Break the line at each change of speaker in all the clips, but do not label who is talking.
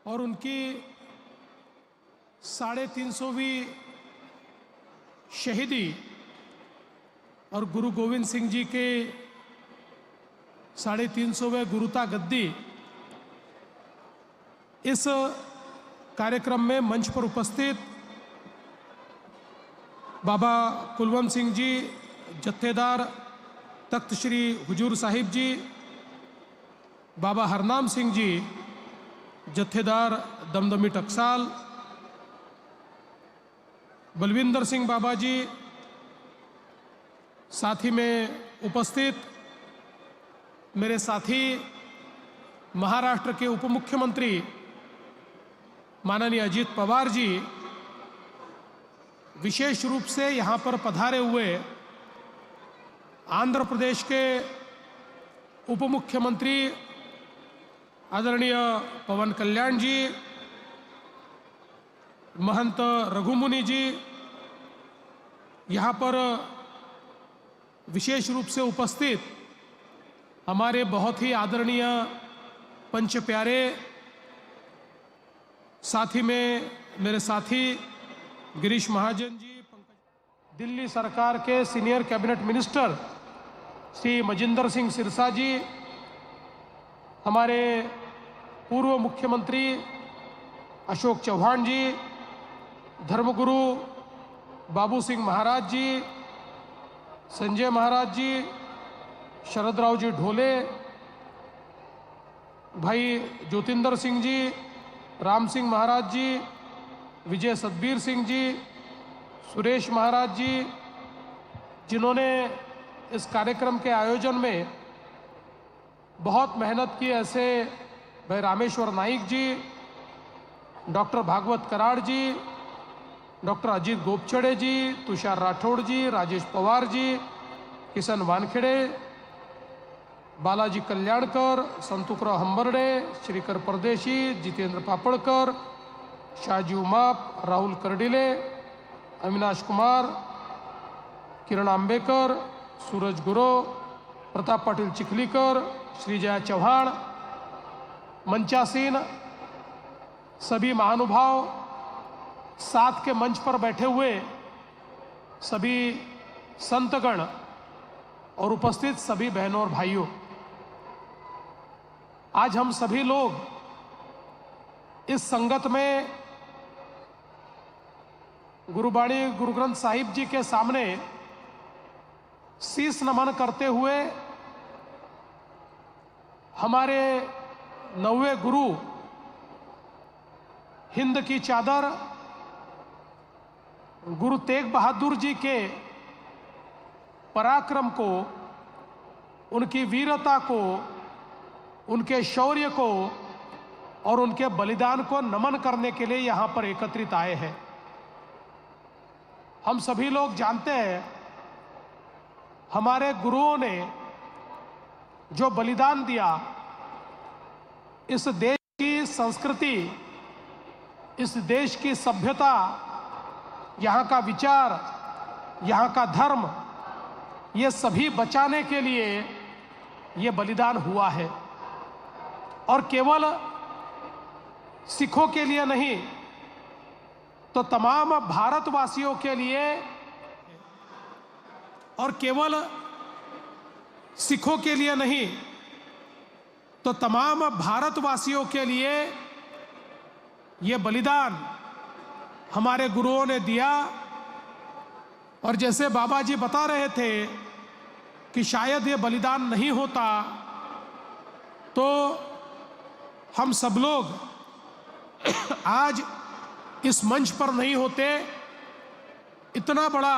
और उनकी 350वीं शहीदी और गुरु गोविंद सिंह जी के 350वें गुरुता गद्दी, इस कार्यक्रम में मंच पर उपस्थित बाबा कुलवंत सिंह जी, जत्थेदार तख्त श्री हुजूर साहिब जी, बाबा हरनाम सिंह जी, जत्थेदार दमदमी टकसाल, बलविंदर सिंह बाबा जी, साथी में उपस्थित मेरे साथी महाराष्ट्र के उप मुख्यमंत्री माननीय अजीत पवार जी, विशेष रूप से यहाँ पर पधारे हुए आंध्र प्रदेश के उप मुख्यमंत्री आदरणीय पवन कल्याण जी, महंत रघुमुनि जी, यहाँ पर विशेष रूप से उपस्थित हमारे बहुत ही आदरणीय पंच प्यारे, साथी में मेरे साथी गिरीश महाजन जी, दिल्ली सरकार के senior cabinet minister Shri Manjinder Singh Sirsa ji, हमारे पूर्व मुख्यमंत्री अशोक चौहान जी, धर्मगुरु बाबू सिंह महाराज जी, संजय महाराज जी, शरदराव जी ढोले, भाई ज्योतिंदर सिंह जी, राम सिंह महाराज जी, विजय सतबीर सिंह जी, सुरेश महाराज जी, जिन्होंने इस कार्यक्रम के आयोजन में बहुत मेहनत की, ऐसे भाई रामेश्वर नाइक जी, डॉक्टर भागवत कराड़ जी, डॉक्टर अजीत गोपछड़े जी, तुषार राठौड़ जी, राजेश पवार जी, किशन वानखेड़े, बालाजी कल्याणकर, संतुकराव हंबर्डे, श्रीकर परदेशी, जितेंद्र पापड़कर, शाहजी उमाप, राहुल करडिले, अविनाश कुमार, किरण आंबेकर, सूरज गुरो, प्रताप पाटिल चिखलीकर, श्रीजया चौहान, मंचासीन सभी महानुभाव, साथ के मंच पर बैठे हुए सभी संतगण और उपस्थित सभी बहनों और भाइयों, आज हम सभी लोग इस संगत में गुरुबाणी गुरु ग्रंथ साहिब जी के सामने शीश नमन करते हुए हमारे 9वें गुरु हिंद की चादर गुरु तेग बहादुर जी के पराक्रम को, उनकी वीरता को, उनके शौर्य को और उनके बलिदान को नमन करने के लिए यहाँ पर एकत्रित आए हैं। हम सभी लोग जानते हैं हमारे गुरुओं ने जो बलिदान दिया, इस देश की संस्कृति, इस देश की सभ्यता, यहाँ का विचार, यहाँ का धर्म, ये सभी बचाने के लिए ये बलिदान हुआ है। और केवल सिखों के लिए नहीं तो तमाम भारतवासियों के लिए, और केवल सिखों के लिए नहीं तो तमाम भारतवासियों के लिए ये बलिदान हमारे गुरुओं ने दिया। और जैसे बाबा जी बता रहे थे कि शायद ये बलिदान नहीं होता तो हम सब लोग आज इस मंच पर नहीं होते। इतना बड़ा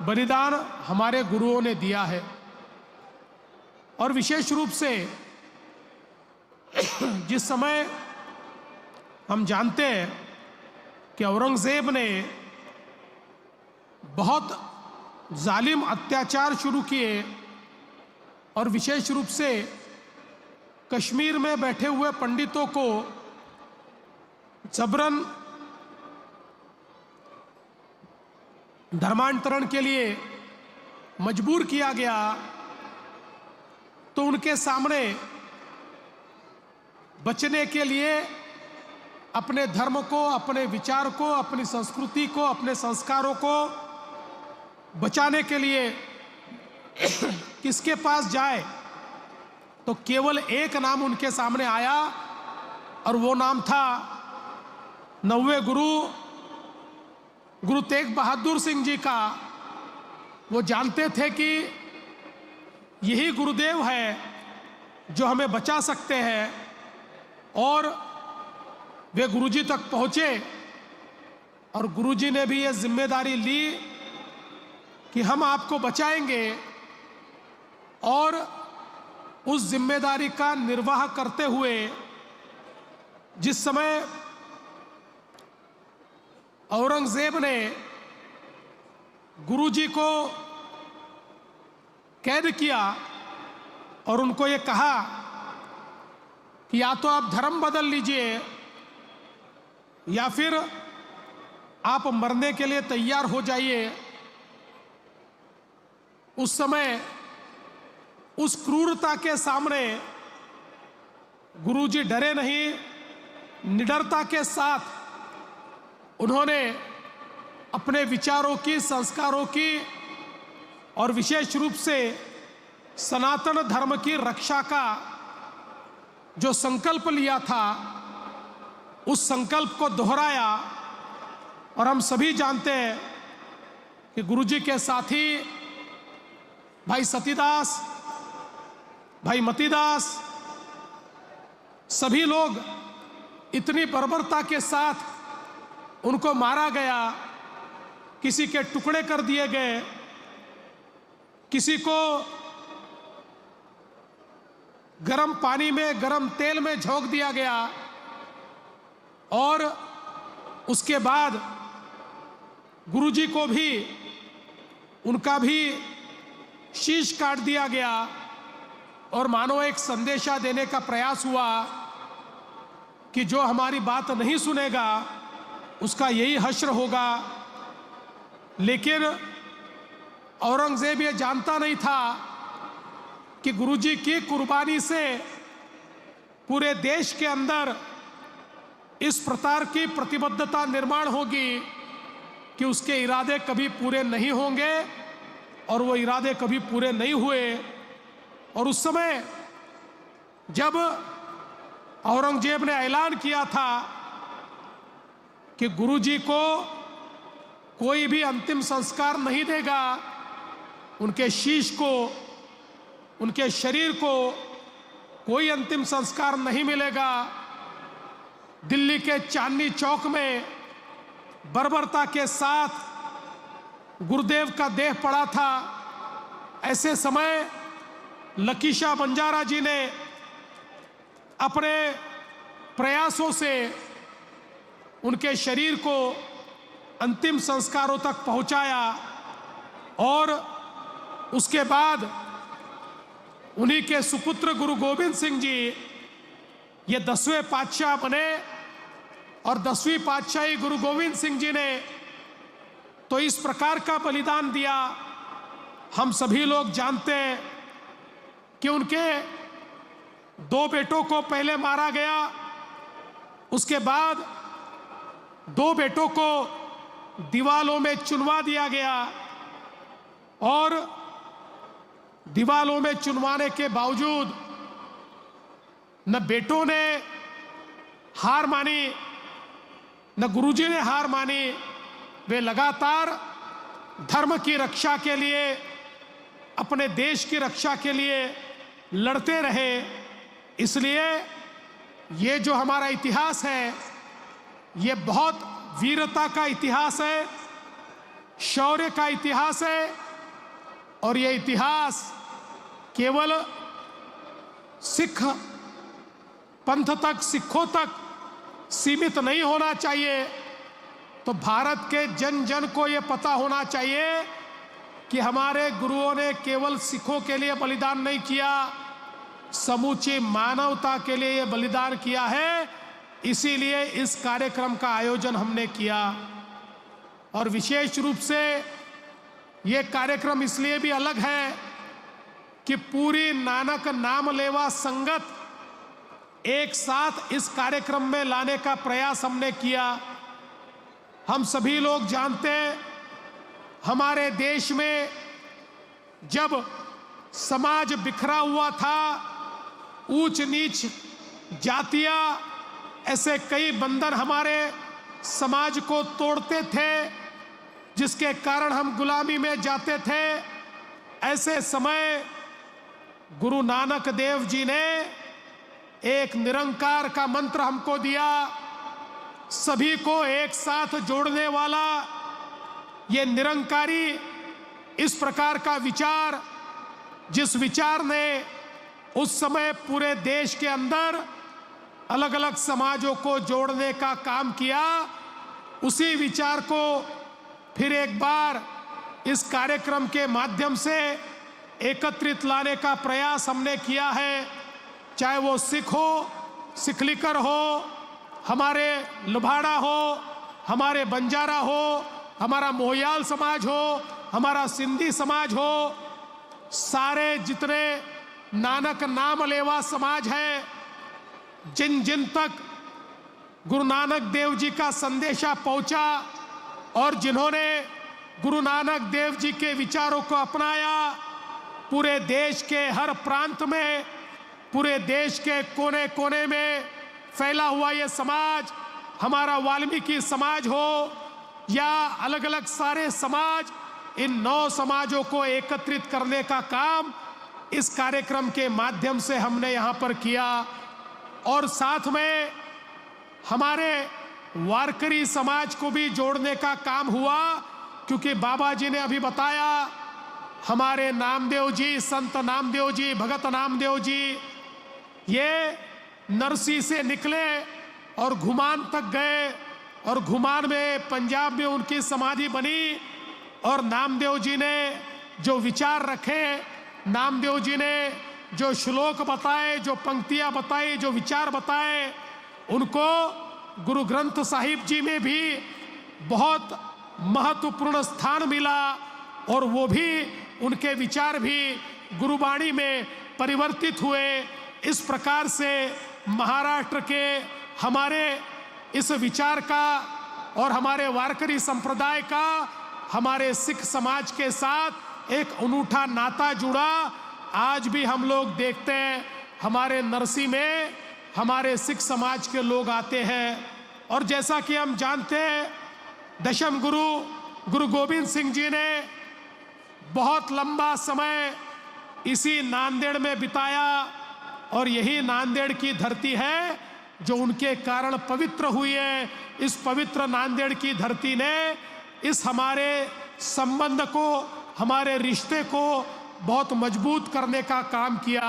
बलिदान हमारे गुरुओं ने दिया है। और विशेष रूप से जिस समय हम जानते हैं कि औरंगजेब ने बहुत जालिम अत्याचार शुरू किए और विशेष रूप से कश्मीर में बैठे हुए पंडितों को जबरन धर्मांतरण के लिए मजबूर किया गया, तो उनके सामने बचने के लिए अपने धर्म को, अपने विचार को, अपनी संस्कृति को, अपने संस्कारों को बचाने के लिए किसके पास जाए, तो केवल एक नाम उनके सामने आया और वो नाम था 9वें गुरु तेग बहादुर सिंह जी का। वो जानते थे कि यही गुरुदेव है जो हमें बचा सकते हैं, और वे गुरुजी तक पहुंचे और गुरुजी ने भी ये जिम्मेदारी ली कि हम आपको बचाएंगे, और उस जिम्मेदारी का निर्वाह करते हुए जिस समय औरंगजेब ने गुरुजी को कैद किया और उनको ये कहा कि या तो आप धर्म बदल लीजिए या फिर आप मरने के लिए तैयार हो जाइए, उस समय उस क्रूरता के सामने गुरुजी डरे नहीं, निडरता के साथ उन्होंने अपने विचारों की, संस्कारों की और विशेष रूप से सनातन धर्म की रक्षा का जो संकल्प लिया था, उस संकल्प को दोहराया। और हम सभी जानते हैं कि गुरुजी के साथी भाई सतीदास, भाई मतीदास, सभी लोग इतनी बर्बरता के साथ उनको मारा गया, किसी के टुकड़े कर दिए गए, किसी को गरम पानी में, गरम तेल में झोंक दिया गया, और उसके बाद गुरुजी को भी, उनका भी शीश काट दिया गया, और मानो एक संदेशा देने का प्रयास हुआ कि जो हमारी बात नहीं सुनेगा उसका यही हश्र होगा। लेकिन औरंगजेब ये जानता नहीं था कि गुरुजी की कुर्बानी से पूरे देश के अंदर इस प्रकार की प्रतिबद्धता निर्माण होगी कि उसके इरादे कभी पूरे नहीं होंगे, और वो इरादे कभी पूरे नहीं हुए। और उस समय जब औरंगजेब ने ऐलान किया था कि गुरुजी को कोई भी अंतिम संस्कार नहीं देगा, उनके शीश को, उनके शरीर को कोई अंतिम संस्कार नहीं मिलेगा, दिल्ली के चांदनी चौक में बर्बरता के साथ गुरुदेव का देह पड़ा था। ऐसे समय लकीशा बंजारा जी ने अपने प्रयासों से उनके शरीर को अंतिम संस्कारों तक पहुंचाया, और उसके बाद उन्हीं के सुपुत्र गुरु गोविंद सिंह जी ये 10वें पातशाह बने। और 10वीं पातशाही गुरु गोविंद सिंह जी ने तो इस प्रकार का बलिदान दिया। हम सभी लोग जानते हैं कि उनके 2 बेटों को पहले मारा गया, उसके बाद 2 बेटों को दीवालों में चुनवा दिया गया, और दीवालों में चुनवाने के बावजूद न बेटों ने हार मानी, न गुरुजी ने हार मानी। वे लगातार धर्म की रक्षा के लिए, अपने देश की रक्षा के लिए लड़ते रहे। इसलिए ये जो हमारा इतिहास है, ये बहुत वीरता का इतिहास है, शौर्य का इतिहास है, और ये इतिहास केवल सिख पंथ तक, सिखों तक सीमित नहीं होना चाहिए। तो भारत के जन जन को ये पता होना चाहिए कि हमारे गुरुओं ने केवल सिखों के लिए बलिदान नहीं किया, समूची मानवता के लिए ये बलिदान किया है। इसीलिए इस कार्यक्रम का आयोजन हमने किया, और विशेष रूप से ये कार्यक्रम इसलिए भी अलग है कि पूरी नानक नाम लेवा संगत एक साथ इस कार्यक्रम में लाने का प्रयास हमने किया। हम सभी लोग जानते हैं, हमारे देश में जब समाज बिखरा हुआ था, ऊंच नीच जातियां, ऐसे कई बंधन हमारे समाज को तोड़ते थे, जिसके कारण हम गुलामी में जाते थे। ऐसे समय गुरु नानक देव जी ने एक निरंकार का मंत्र हमको दिया, सभी को एक साथ जोड़ने वाला। ये निरंकारी इस प्रकार का विचार, जिस विचार ने उस समय पूरे देश के अंदर अलग अलग समाजों को जोड़ने का काम किया, उसी विचार को फिर एक बार इस कार्यक्रम के माध्यम से एकत्रित लाने का प्रयास हमने किया है। चाहे वो सिख हो, सिखलिकर हो, हमारे लुभाड़ा हो, हमारे बंजारा हो, हमारा मोहयाल समाज हो, हमारा सिंधी समाज हो, सारे जितने नानक नाम लेवा समाज है, जिन जिन तक गुरु नानक देव जी का संदेशा पहुंचा और जिन्होंने गुरु नानक देव जी के विचारों को अपनाया, पूरे देश के हर प्रांत में, पूरे देश के कोने कोने में फैला हुआ ये समाज, हमारा वाल्मीकि समाज हो या अलग अलग सारे समाज, इन 9 समाजों को एकत्रित करने का काम इस कार्यक्रम के माध्यम से हमने यहाँ पर किया। और साथ में हमारे वारकरी समाज को भी जोड़ने का काम हुआ, क्योंकि बाबा जी ने अभी बताया, हमारे नामदेव जी, संत नामदेव जी, भगत नामदेव जी, ये नरसी से निकले और घुमान तक गए, और घुमान में पंजाब में उनकी समाधि बनी। और नामदेव जी ने जो विचार रखे, नामदेव जी ने जो श्लोक बताए, जो पंक्तियां बताई, जो विचार बताए, उनको गुरु ग्रंथ साहिब जी में भी बहुत महत्वपूर्ण स्थान मिला, और वो भी, उनके विचार भी गुरुवाणी में परिवर्तित हुए। इस प्रकार से महाराष्ट्र के हमारे इस विचार का और हमारे वारकरी संप्रदाय का हमारे सिख समाज के साथ एक अनूठा नाता जुड़ा। आज भी हम लोग देखते हैं, हमारे नरसी में हमारे सिख समाज के लोग आते हैं। और जैसा कि हम जानते हैं, दशम गुरु गुरु गोविंद सिंह जी ने बहुत लंबा समय इसी नांदेड़ में बिताया, और यही नांदेड़ की धरती है जो उनके कारण पवित्र हुई है। इस पवित्र नांदेड़ की धरती ने इस हमारे संबंध को, हमारे रिश्ते को बहुत मजबूत करने का काम किया।